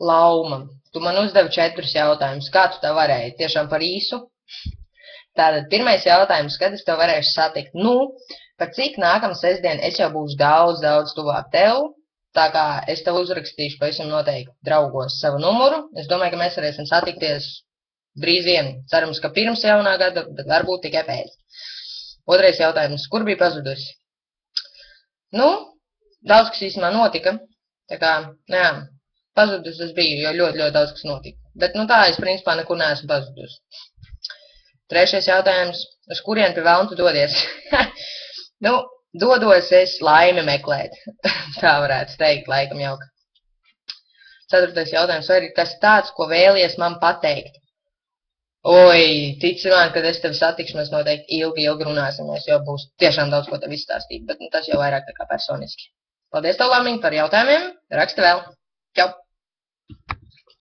Lauma, tu man uzdevi 4 jautājumus. Kā tu tā varēji? Tiešām par īsu? Tātad pirmais jautājums, kad es tev varēšu satikt? Nu, par cik nākamā sestdien es jau būšu daudz tuvāk tev, tā kā es tev uzrakstīšu pavisam noteikti draugos savu numuru. Es domāju, ka mēs varēsim satikties drīz vien. Cerams, ka pirms jaunā gada, bet varbūt tikai pēc. Otrais jautājums, kur bija pazudusi? Nu, daudz kas īstenībā notika, tā kā, jā, pazudusi es biju, jo ļoti daudz kas notika. Bet, nu tā, es principā nekur neesmu pazudusi. Trešais jautājums, uz kurien pie velna tu dodies? Nu, dodos es laimi meklēt, tā varētu teikt, laikam jauka. Ceturtais jautājums, vai ir kas tāds, ko vēlies man pateikt? Oi, tici man, kad es tevi satikšu, mēs noteikti ilgi runāsimies, jo būs tiešām daudz ko tev izstāstīt, bet nu, tas jau vairāk tā kā personiski. Paldies tev, Lamiņ, par jautājumiem, raksti vēl. Čau!